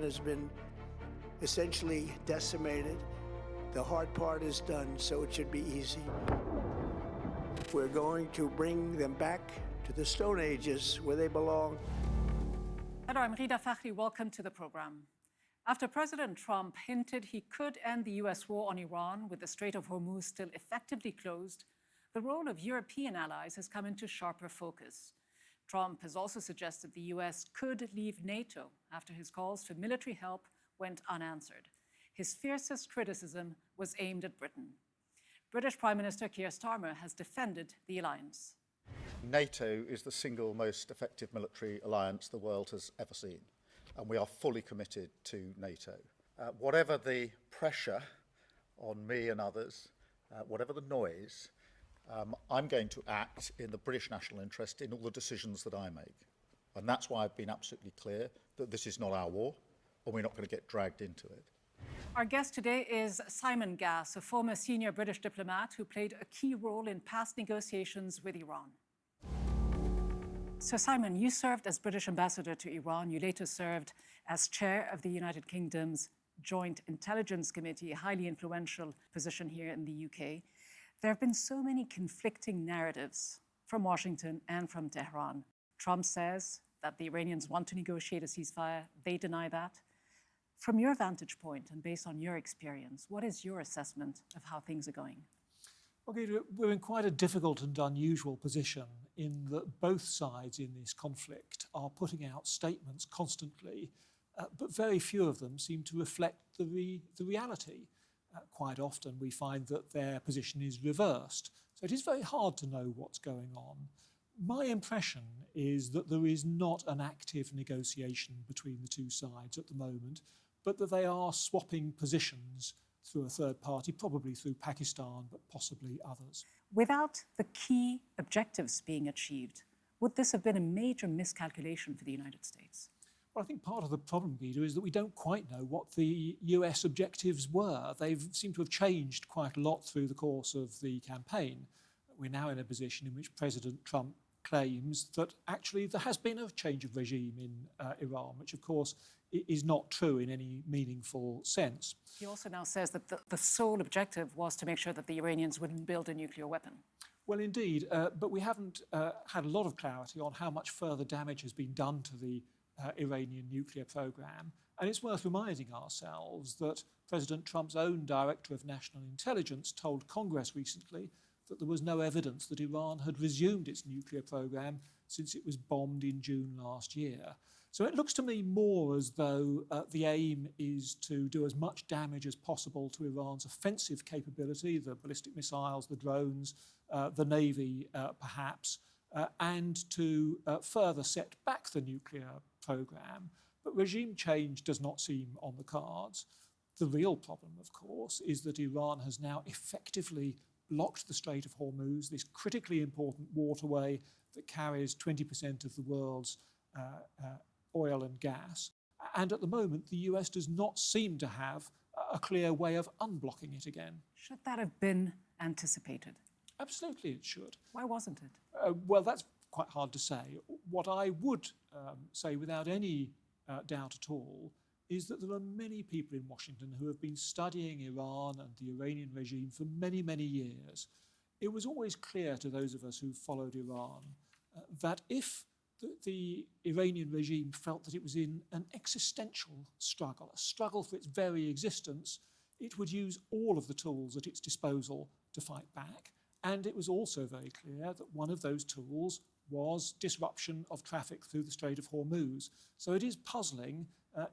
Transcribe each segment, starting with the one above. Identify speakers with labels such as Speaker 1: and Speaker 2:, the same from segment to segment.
Speaker 1: Iran has been essentially decimated. The hard part is done, so it should be easy. We're going to bring them back to the Stone Ages where they belong.
Speaker 2: Hello, I'm Rida Fakhri. Welcome to the program. After President Trump hinted he could end the U.S. war on Iran with the Strait of Hormuz still effectively closed, the role of European allies has come into sharper focus. Trump has also suggested the U.S. could leave NATO after his calls for military help went unanswered. His fiercest criticism was aimed at Britain. British Prime Minister Keir Starmer has defended the alliance.
Speaker 3: NATO is the single most effective military alliance the world has ever seen, and we are fully committed to NATO. Whatever the pressure on me and others, whatever the noise, I'm going to act in the British national interest in all the decisions that I make. And that's why I've been absolutely clear that this is not our war, and we're not going to get dragged into it.
Speaker 2: Our guest today is Simon Gass, a former senior British diplomat who played a key role in past negotiations with Iran. So, Simon, you served as British ambassador to Iran. You later served as chair of the United Kingdom's Joint Intelligence Committee, a highly influential position here in the UK. There have been so many conflicting narratives from Washington and from Tehran. Trump says that the Iranians want to negotiate a ceasefire. They deny that. From your vantage point and based on your experience, what is your assessment of how things are going?
Speaker 4: Okay, we're in quite a difficult and unusual position in that both sides in this conflict are putting out statements constantly, but very few of them seem to reflect the reality. Quite often we find that their position is reversed. So it is very hard to know what's going on. My impression is that there is not an active negotiation between the two sides at the moment, but that they are swapping positions through a third party, probably through Pakistan, but possibly others.
Speaker 2: Without the key objectives being achieved, would this have been a major miscalculation for the United States?
Speaker 4: Well, I think part of the problem, Peter, is that we don't quite know what the US objectives were. They seem to have changed quite a lot through the course of the campaign. We're now in a position in which President Trump claims that actually there has been a change of regime in Iran, which of course is not true in any meaningful sense.
Speaker 2: He also now says that the sole objective was to make sure that the Iranians wouldn't build a nuclear weapon.
Speaker 4: Well, indeed, but we haven't had a lot of clarity on how much further damage has been done to the Iranian nuclear program. And it's worth reminding ourselves that President Trump's own Director of National Intelligence told Congress recently that there was no evidence that Iran had resumed its nuclear program since it was bombed in June last year. So it looks to me more as though the aim is to do as much damage as possible to Iran's offensive capability, the ballistic missiles, the drones, the Navy perhaps, and to further set back the nuclear program. But regime change does not seem on the cards. The real problem, of course, is that Iran has now effectively blocked the Strait of Hormuz, this critically important waterway that carries 20% of the world's oil and gas. And at the moment, the US does not seem to have a clear way of unblocking it again.
Speaker 2: Should that have been anticipated?
Speaker 4: Absolutely, it should.
Speaker 2: Why wasn't it?
Speaker 4: Well, that's quite hard to say. What I would say without any doubt at all is that there are many people in Washington who have been studying Iran and the Iranian regime for many, many years. It was always clear to those of us who followed Iran that if the Iranian regime felt that it was in an existential struggle, a struggle for its very existence, it would use all of the tools at its disposal to fight back. And it was also very clear that one of those tools was disruption of traffic through the Strait of Hormuz. So it is puzzling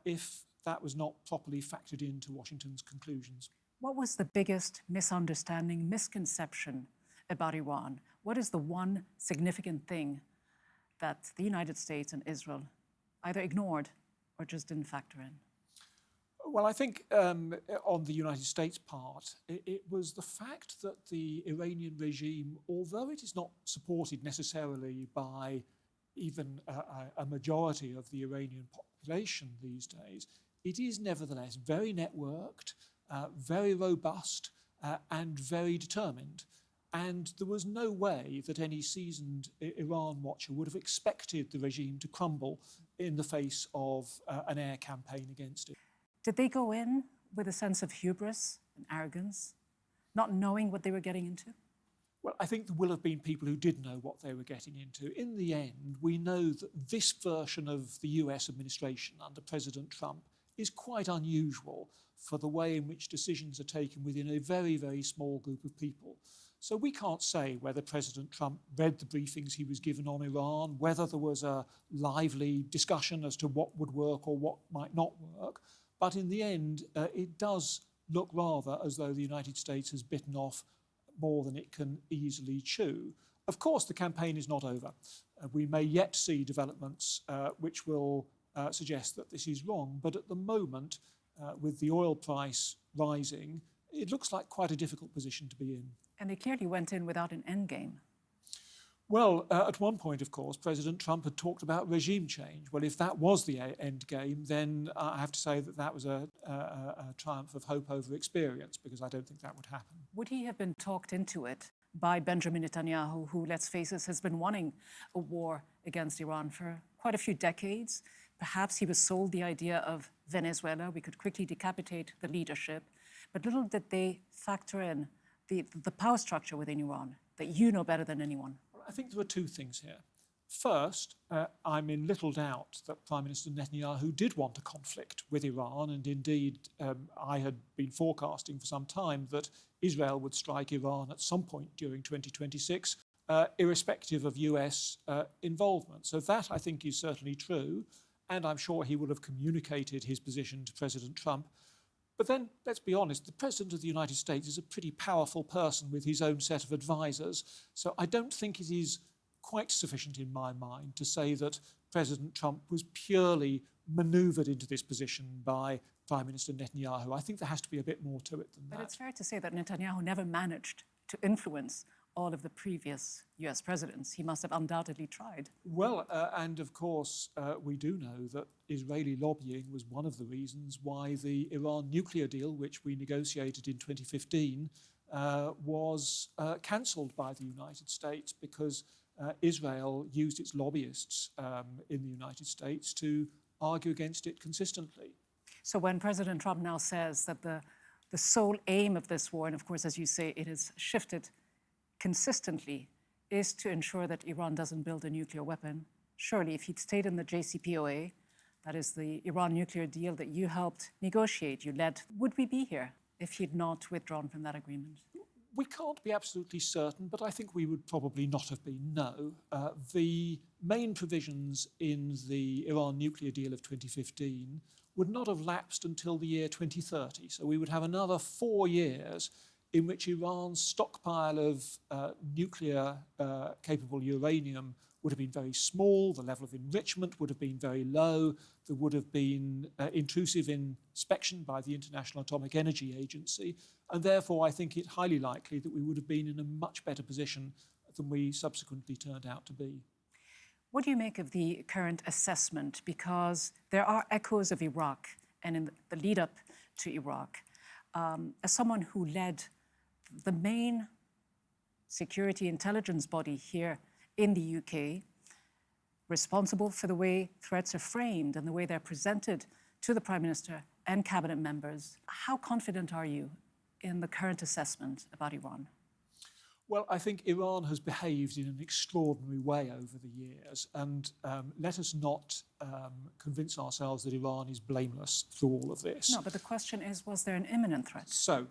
Speaker 4: if that was not properly factored into Washington's conclusions.
Speaker 2: What was the biggest misunderstanding, misconception about Iran? What is the one significant thing that the United States and Israel either ignored or just didn't factor in?
Speaker 4: Well, I think on the United States part, it was the fact that the Iranian regime, although it is not supported necessarily by even a majority of the Iranian population these days, it is nevertheless very networked, very robust, and very determined. And there was no way that any seasoned Iran watcher would have expected the regime to crumble in the face of an air campaign against it.
Speaker 2: Did they go in with a sense of hubris and arrogance, not knowing what they were getting into?
Speaker 4: Well, I think there will have been people who did know what they were getting into. In the end, we know that this version of the US administration under President Trump is quite unusual for the way in which decisions are taken within a very, very small group of people. So we can't say whether President Trump read the briefings he was given on Iran, whether there was a lively discussion as to what would work or what might not work. But in the end, it does look rather as though the United States has bitten off more than it can easily chew. Of course, the campaign is not over. We may yet see developments which will suggest that this is wrong, but at the moment, with the oil price rising, it looks like quite a difficult position to be in.
Speaker 2: And they clearly went in without an end game.
Speaker 4: Well, at one point, of course, President Trump had talked about regime change. Well, if that was the end game, then I have to say that that was a triumph of hope over experience, because I don't think that would happen.
Speaker 2: Would he have been talked into it by Benjamin Netanyahu, who, let's face it, has been wanting a war against Iran for quite a few decades? Perhaps he was sold the idea of Venezuela. We could quickly decapitate the leadership. But little did they factor in the power structure within Iran that you know better than anyone.
Speaker 4: I think there are two things here. First, I'm in little doubt that Prime Minister Netanyahu did want a conflict with Iran, and indeed I had been forecasting for some time that Israel would strike Iran at some point during 2026, irrespective of US involvement. So that, I think, is certainly true, and I'm sure he will have communicated his position to President Trump. But then, let's be honest, the President of the United States is a pretty powerful person with his own set of advisors. So I don't think it is quite sufficient in my mind to say that President Trump was purely manoeuvred into this position by Prime Minister Netanyahu. I think there has to be a bit more to it than that.
Speaker 2: But it's fair to say that Netanyahu never managed to influence all of the previous US presidents. He must have undoubtedly tried.
Speaker 4: Well, and of course, we do know that Israeli lobbying was one of the reasons why the Iran nuclear deal, which we negotiated in 2015, was cancelled by the United States, because Israel used its lobbyists in the United States to argue against it consistently.
Speaker 2: So when President Trump now says that the sole aim of this war, and of course, as you say, it has shifted consistently, is to ensure that Iran doesn't build a nuclear weapon. Surely, if he'd stayed in the JCPOA, that is the Iran nuclear deal that you helped negotiate, you led, would we be here if he'd not withdrawn from that agreement?
Speaker 4: We can't be absolutely certain, but I think we would probably not have been, no. The main provisions in the Iran nuclear deal of 2015 would not have lapsed until the year 2030. So we would have another 4 years in which Iran's stockpile of nuclear-capable uranium would have been very small, the level of enrichment would have been very low, there would have been intrusive inspection by the International Atomic Energy Agency, and therefore I think it highly likely that we would have been in a much better position than we subsequently turned out to be.
Speaker 2: What do you make of the current assessment? Because there are echoes of Iraq and in the lead up to Iraq. As someone who led the main security intelligence body here in the UK, responsible for the way threats are framed and the way they're presented to the Prime Minister and cabinet members, how confident are you in the current assessment about Iran?
Speaker 4: Well, I think Iran has behaved in an extraordinary way over the years, and let us not convince ourselves that Iran is blameless through all of this.
Speaker 2: No, but the question is, was there an imminent threat?
Speaker 4: So,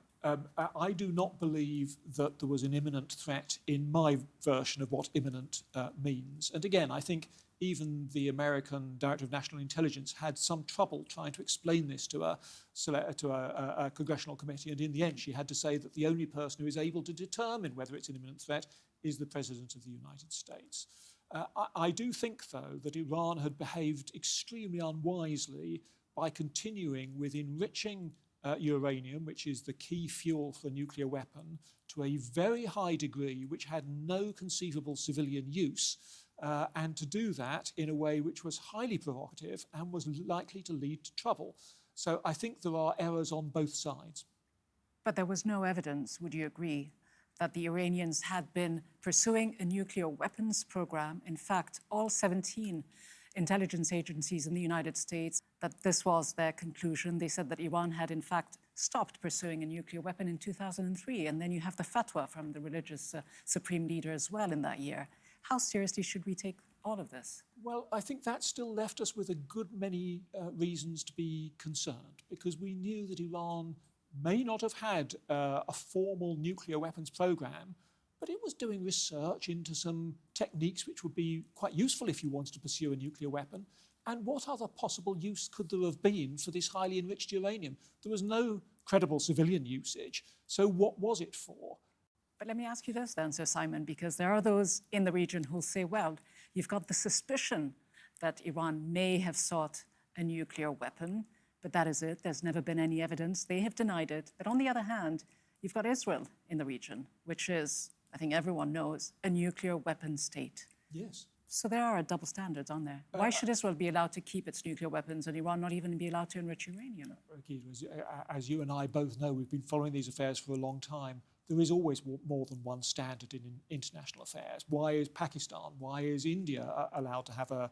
Speaker 4: I do not believe that there was an imminent threat in my version of what imminent means. And again, I think even the American Director of National Intelligence had some trouble trying to explain this to a congressional committee. And in the end, she had to say that the only person who is able to determine whether it's an imminent threat is the President of the United States. I do think, though, that Iran had behaved extremely unwisely by continuing with enriching uranium, which is the key fuel for a nuclear weapon, to a very high degree, which had no conceivable civilian use, and to do that in a way which was highly provocative and was likely to lead to trouble. So I think there are errors on both sides.
Speaker 2: But there was no evidence, would you agree, that the Iranians had been pursuing a nuclear weapons program. In fact, all 17 intelligence agencies in the United States, that this was their conclusion. They said that Iran had, in fact, stopped pursuing a nuclear weapon in 2003. And then you have the fatwa from the religious supreme leader as well in that year. How seriously should we take all of this?
Speaker 4: Well, I think that still left us with a good many reasons to be concerned, because we knew that Iran may not have had a formal nuclear weapons program, but it was doing research into some techniques which would be quite useful if you wanted to pursue a nuclear weapon. And what other possible use could there have been for this highly enriched uranium? There was no credible civilian usage. So what was it for?
Speaker 2: But let me ask you this then, Sir Simon, because there are those in the region who'll say, well, you've got the suspicion that Iran may have sought a nuclear weapon, but that is it. There's never been any evidence. They have denied it. But on the other hand, you've got Israel in the region, which is, I think everyone knows, a nuclear weapon state.
Speaker 4: Yes.
Speaker 2: So there are double standards on there. Why should Israel be allowed to keep its nuclear weapons and Iran not even be allowed to enrich uranium?
Speaker 4: As you and I both know, we've been following these affairs for a long time. There is always more than one standard in international affairs. Why is Pakistan, why is India allowed to have a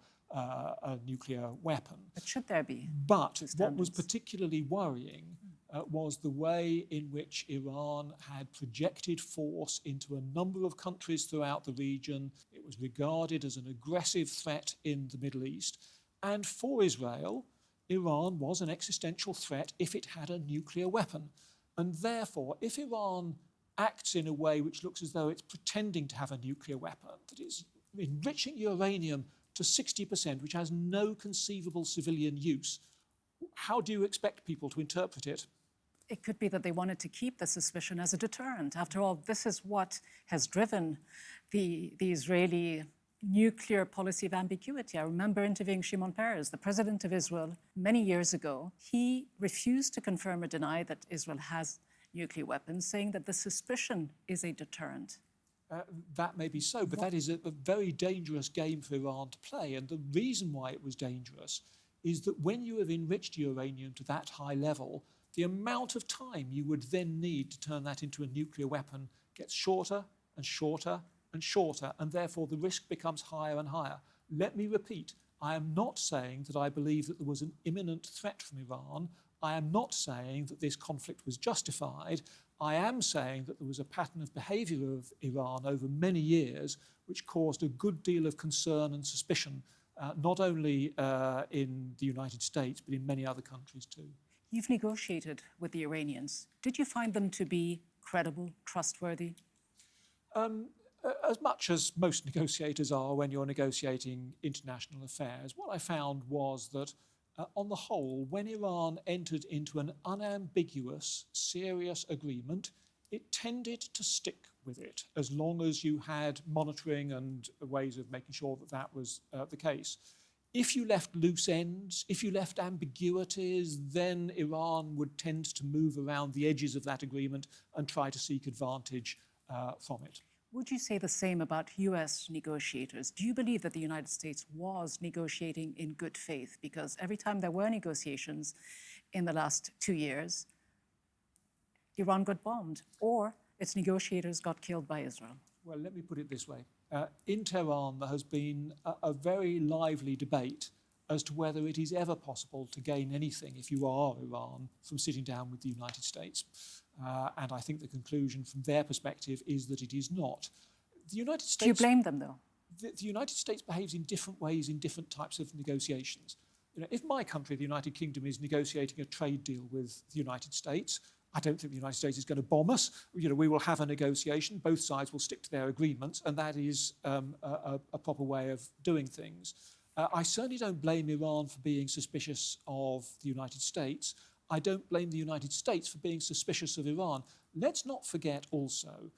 Speaker 4: nuclear weapon?
Speaker 2: But should there be?
Speaker 4: But what was particularly worrying was the way in which Iran had projected force into a number of countries throughout the region. It was regarded as an aggressive threat in the Middle East. And for Israel, Iran was an existential threat if it had a nuclear weapon. And therefore, if Iran acts in a way which looks as though it's pretending to have a nuclear weapon, that is enriching uranium to 60%, which has no conceivable civilian use, how do you expect people to interpret it?
Speaker 2: It could be that they wanted to keep the suspicion as a deterrent. After all, this is what has driven the Israeli nuclear policy of ambiguity. I remember interviewing Shimon Peres, the president of Israel, many years ago. He refused to confirm or deny that Israel has nuclear weapons, saying that the suspicion is a deterrent.
Speaker 4: That may be so, but that is a very dangerous game for Iran to play. And the reason why it was dangerous is that when you have enriched uranium to that high level, the amount of time you would then need to turn that into a nuclear weapon gets shorter and shorter and shorter, and therefore the risk becomes higher and higher. Let me repeat, I am not saying that I believe that there was an imminent threat from Iran. I am not saying that this conflict was justified. I am saying that there was a pattern of behaviour of Iran over many years which caused a good deal of concern and suspicion, not only in the United States, but in many other countries too.
Speaker 2: You've negotiated with the Iranians. Did you find them to be credible, trustworthy?
Speaker 4: As much as most negotiators are when you're negotiating international affairs, what I found was that on the whole, when Iran entered into an unambiguous, serious agreement, it tended to stick with it as long as you had monitoring and ways of making sure that that was the case. If you left loose ends, if you left ambiguities, then Iran would tend to move around the edges of that agreement and try to seek advantage from it.
Speaker 2: Would you say the same about US negotiators? Do you believe that the United States was negotiating in good faith? Because every time there were negotiations in the last 2 years, Iran got bombed or its negotiators got killed by Israel.
Speaker 4: Well, let me put it this way. In Tehran, there has been a very lively debate as to whether it is ever possible to gain anything, if you are Iran, from sitting down with the United States. And I think the conclusion from their perspective is that it is not. The United States...
Speaker 2: Do you blame them, though?
Speaker 4: The United States behaves in different ways in different types of negotiations. If my country, the United Kingdom, is negotiating a trade deal with the United States, I don't think the United States is going to bomb us. We will have a negotiation. Both sides will stick to their agreements, and that is a proper way of doing things. I certainly don't blame Iran for being suspicious of the United States. I don't blame the United States for being suspicious of Iran. Let's not forget also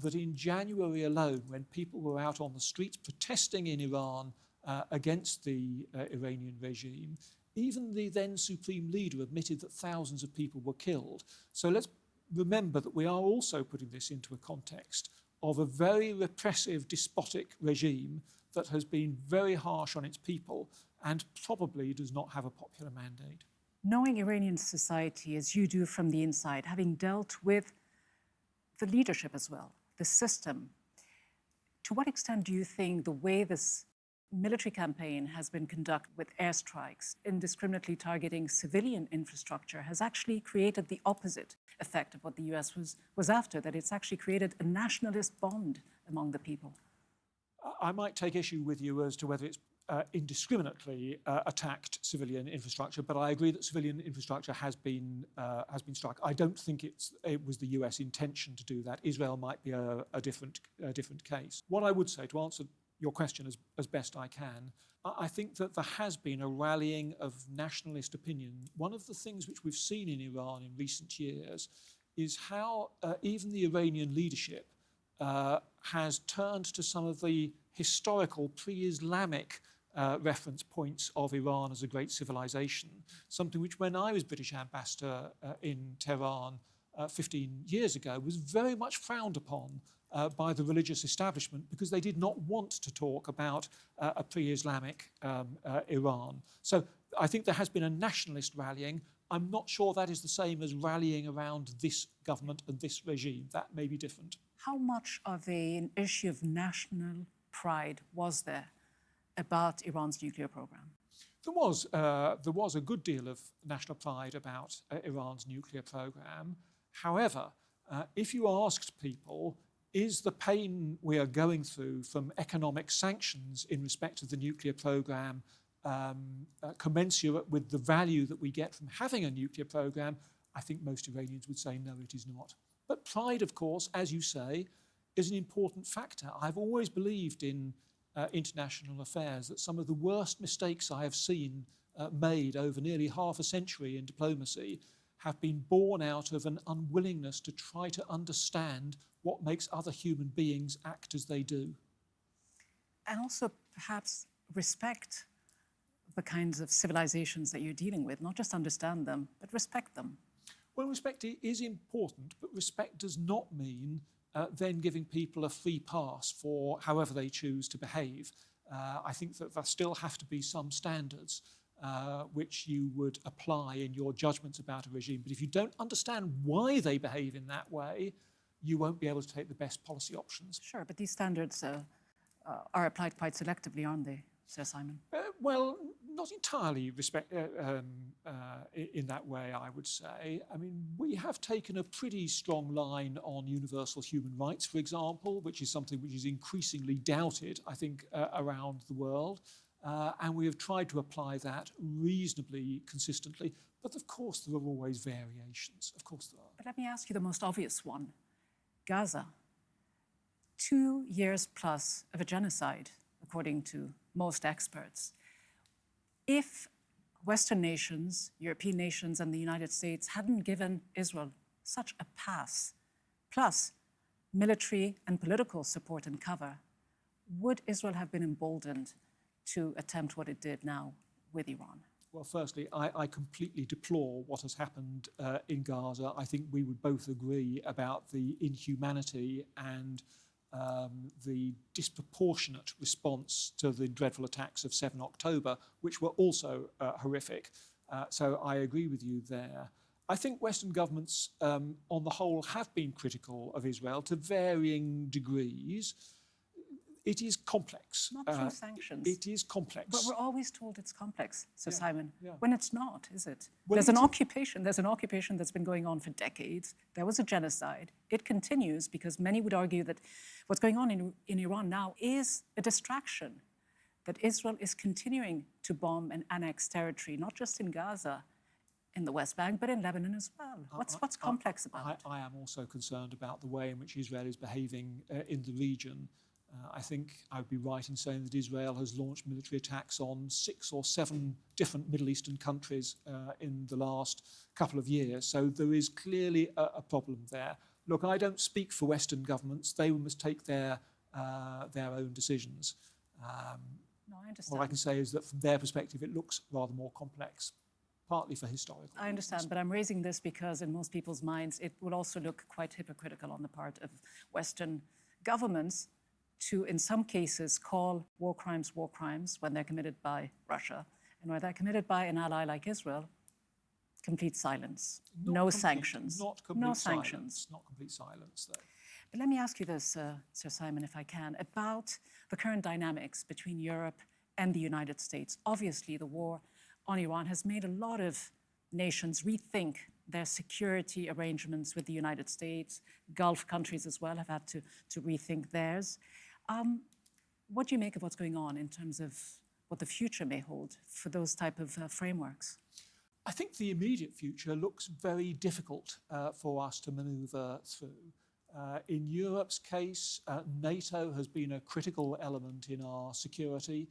Speaker 4: that in January alone, when people were out on the streets protesting in Iran against the Iranian regime, even the then supreme leader admitted that thousands of people were killed. So let's remember that we are also putting this into a context of a very repressive, despotic regime that has been very harsh on its people and probably does not have a popular mandate.
Speaker 2: Knowing Iranian society as you do from the inside, having dealt with the leadership as well, the system. To what extent do you think the way this military campaign has been conducted with airstrikes, indiscriminately targeting civilian infrastructure, has actually created the opposite effect of what the US was after, that it's actually created a nationalist bond among the people?
Speaker 4: I might take issue with you as to whether it's indiscriminately attacked civilian infrastructure, but I agree that civilian infrastructure has been struck. I don't think it was the US intention to do that. Israel might be a different case. What I would say, to answer your question as best I can, I think that there has been a rallying of nationalist opinion. One of the things which we've seen in Iran in recent years is how even the Iranian leadership has turned to some of the historical pre-Islamic reference points of Iran as a great civilization, something which when I was British ambassador in Tehran 15 years ago was very much frowned upon by the religious establishment, because they did not want to talk about a pre-Islamic Iran. So I think there has been a nationalist rallying. I'm not sure that is the same as rallying around this government and this regime. That may be different.
Speaker 2: How much of an issue of national pride was there about Iran's nuclear program?
Speaker 4: There was a good deal of national pride about Iran's nuclear program. However, if you asked people, is the pain we are going through from economic sanctions in respect of the nuclear program commensurate with the value that we get from having a nuclear program, I think most Iranians would say no, it is not. But pride, of course, as you say, is an important factor. I've always believed in international affairs that some of the worst mistakes I have seen made over nearly half a century in diplomacy have been born out of an unwillingness to try to understand what makes other human beings act as they do.
Speaker 2: And also perhaps respect the kinds of civilizations that you're dealing with, not just understand them, but respect them.
Speaker 4: Well, respect is important, but respect does not mean then giving people a free pass for however they choose to behave. I think that there still have to be some standards which you would apply in your judgments about a regime. But if you don't understand why they behave in that way, you won't be able to take the best policy options.
Speaker 2: Sure, but these standards are applied quite selectively, aren't they, Sir Simon?
Speaker 4: Well, not entirely in that way, I would say. I mean, we have taken a pretty strong line on universal human rights, for example, which is something which is increasingly doubted, I think, around the world. And we have tried to apply that reasonably consistently. But of course, there are always variations. Of course there are.
Speaker 2: But let me ask you the most obvious one. Gaza, 2 years plus of a genocide, according to most experts. If Western nations, European nations, and the United States hadn't given Israel such a pass, plus military and political support and cover, would Israel have been emboldened to attempt what it did now with Iran?
Speaker 4: Well, firstly, I completely deplore what has happened in Gaza. I think we would both agree about the inhumanity and the disproportionate response to the dreadful attacks of 7 October, which were also horrific. So I agree with you there. I think Western governments, on the whole, have been critical of Israel to varying degrees. It is complex.
Speaker 2: Not through sanctions.
Speaker 4: It is complex.
Speaker 2: But we're always told it's complex, Sir Simon,
Speaker 4: yeah.
Speaker 2: when it's not, is it?
Speaker 4: Well,
Speaker 2: There's an occupation that's been going on for decades. There was a genocide. It continues because many would argue that what's going on in Iran now is a distraction, that Israel is continuing to bomb and annex territory, not just in Gaza, in the West Bank, but in Lebanon as well. What's complex about it?
Speaker 4: I am also concerned about the way in which Israel is behaving in the region. I think I would be right in saying that Israel has launched military attacks on 6 or 7 different Middle Eastern countries in the last couple of years. So there is clearly a problem there. Look, I don't speak for Western governments. They must take their own decisions.
Speaker 2: No, I understand.
Speaker 4: All I can say is that from their perspective, it looks rather more complex, partly for historical reasons.
Speaker 2: I understand, but I'm raising this because in most people's minds, it will also look quite hypocritical on the part of Western governments to, in some cases, call war crimes when they're committed by Russia, and when they're committed by an ally like Israel, complete silence,
Speaker 4: Not
Speaker 2: no
Speaker 4: complete-
Speaker 2: sanctions.
Speaker 4: Not complete
Speaker 2: no
Speaker 4: silence.
Speaker 2: sanctions.
Speaker 4: Not complete silence, though.
Speaker 2: But let me ask you this, Sir Simon, if I can, about the current dynamics between Europe and the United States. Obviously, the war on Iran has made a lot of nations rethink their security arrangements with the United States. Gulf countries as well have had to rethink theirs. What do you make of what's going on in terms of what the future may hold for those type of frameworks?
Speaker 4: I think the immediate future looks very difficult for us to manoeuvre through. In Europe's case, NATO has been a critical element in our security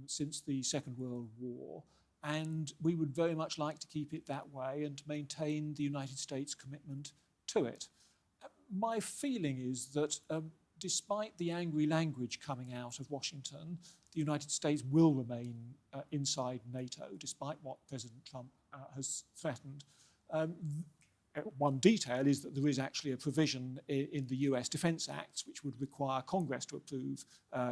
Speaker 4: since the Second World War, and we would very much like to keep it that way and to maintain the United States' commitment to it. My feeling is that despite the angry language coming out of Washington, the United States will remain inside NATO, despite what President Trump has threatened. One detail is that there is actually a provision in the US Defense Acts which would require Congress to approve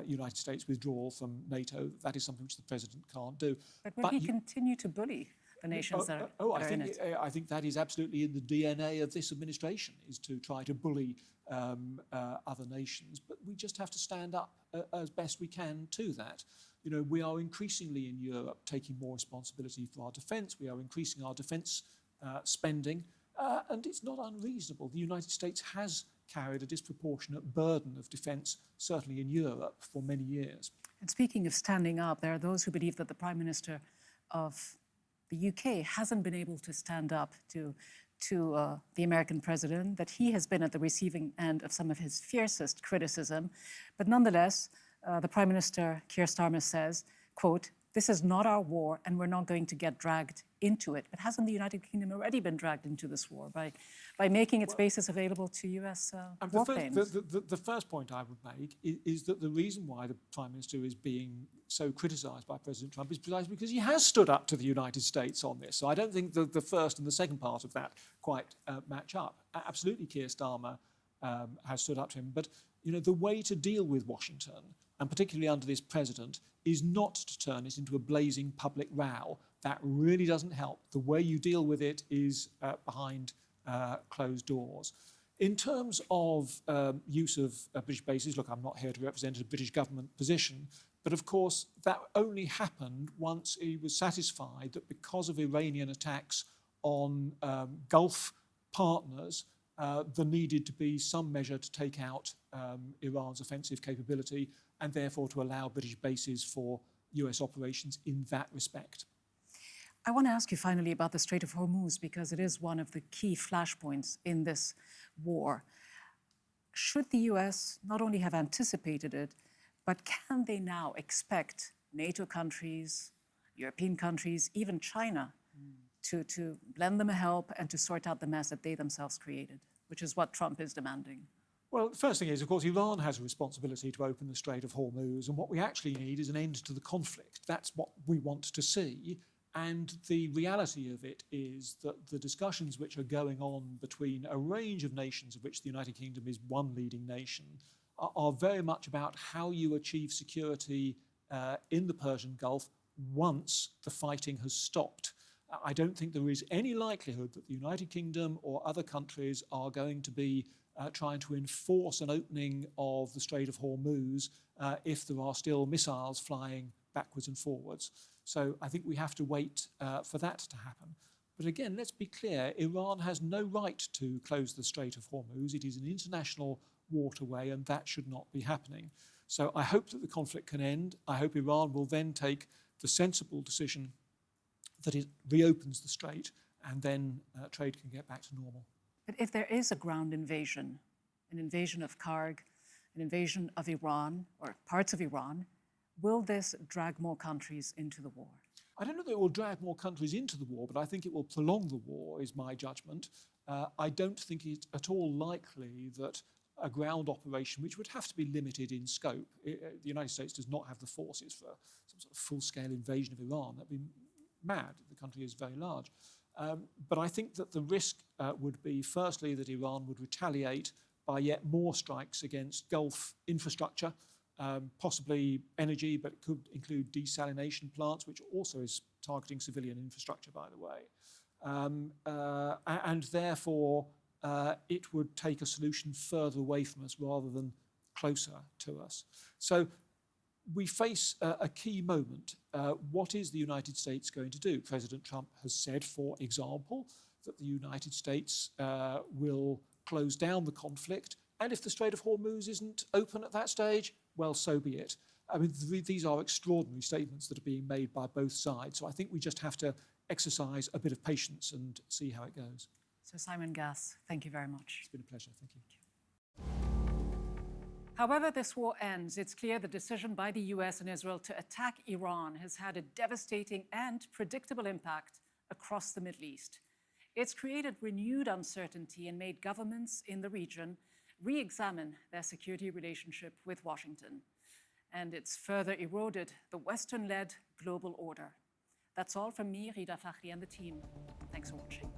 Speaker 4: United States withdrawal from NATO. That is something which the President can't do.
Speaker 2: But will he continue to bully the nations that are in it?
Speaker 4: I think that is absolutely in the DNA of this administration, is to try to bully other nations. But we just have to stand up as best we can to that. You know, we are increasingly in Europe taking more responsibility for our defence. We are increasing our defence spending. And it's not unreasonable. The United States has carried a disproportionate burden of defence, certainly in Europe, for many years.
Speaker 2: And speaking of standing up, there are those who believe that the Prime Minister of the UK hasn't been able to stand up to the American president, that he has been at the receiving end of some of his fiercest criticism. But nonetheless, the Prime Minister, Keir Starmer, says, quote, "This is not our war and we're not going to get dragged into it." But hasn't the United Kingdom already been dragged into this war by making its bases available to US warplanes?
Speaker 4: The first point I would make is that the reason why the Prime Minister is being so criticised by President Trump is precisely because he has stood up to the United States on this. So I don't think the first and the second part of that quite match up. Absolutely, Keir Starmer has stood up to him. But you know, the way to deal with Washington, and particularly under this president, is not to turn it into a blazing public row. That really doesn't help. The way you deal with it is behind closed doors. In terms of use of British bases, look, I'm not here to represent a British government position, but of course that only happened once he was satisfied that because of Iranian attacks on Gulf partners, there needed to be some measure to take out Iran's offensive capability and therefore to allow British bases for US operations in that respect.
Speaker 2: I want to ask you finally about the Strait of Hormuz, because it is one of the key flashpoints in this war. Should the US not only have anticipated it, but can they now expect NATO countries, European countries, even China, to lend them a help and to sort out the mess that they themselves created, which is what Trump is demanding?
Speaker 4: Well, the first thing is, of course, Iran has a responsibility to open the Strait of Hormuz, and what we actually need is an end to the conflict. That's what we want to see. And the reality of it is that the discussions which are going on between a range of nations, of which the United Kingdom is one leading nation, are very much about how you achieve security in the Persian Gulf once the fighting has stopped. I don't think there is any likelihood that the United Kingdom or other countries are going to be trying to enforce an opening of the Strait of Hormuz if there are still missiles flying backwards and forwards. So I think we have to wait for that to happen. But again, let's be clear, Iran has no right to close the Strait of Hormuz. It is an international waterway, and that should not be happening. So I hope that the conflict can end. I hope Iran will then take the sensible decision that it reopens the strait, and then trade can get back to normal.
Speaker 2: But if there is a ground invasion, an invasion of Karg, an invasion of Iran or parts of Iran, will this drag more countries into the war?
Speaker 4: I don't know that it will drag more countries into the war, but I think it will prolong the war, is my judgment. I don't think it's at all likely that a ground operation, which would have to be limited in scope, the United States does not have the forces for some sort of full-scale invasion of Iran. That'd be mad. The country is very large. But I think that the risk would be, firstly, that Iran would retaliate by yet more strikes against Gulf infrastructure, possibly energy, but it could include desalination plants, which also is targeting civilian infrastructure, by the way. and therefore it would take a solution further away from us rather than closer to us. So we face a key moment. What is the United States going to do? President Trump has said, for example, that the United States will close down the conflict. And if the Strait of Hormuz isn't open at that stage, well, so be it. I mean, these are extraordinary statements that are being made by both sides. So I think we just have to exercise a bit of patience and see how it goes.
Speaker 2: So Simon Gass, thank you very much.
Speaker 4: It's been a pleasure. Thank you.
Speaker 2: However this war ends, it's clear the decision by the US and Israel to attack Iran has had a devastating and predictable impact across the Middle East. It's created renewed uncertainty and made governments in the region re-examine their security relationship with Washington. And it's further eroded the Western-led global order. That's all from me, Rida Fakhri, and the team. Thanks for watching.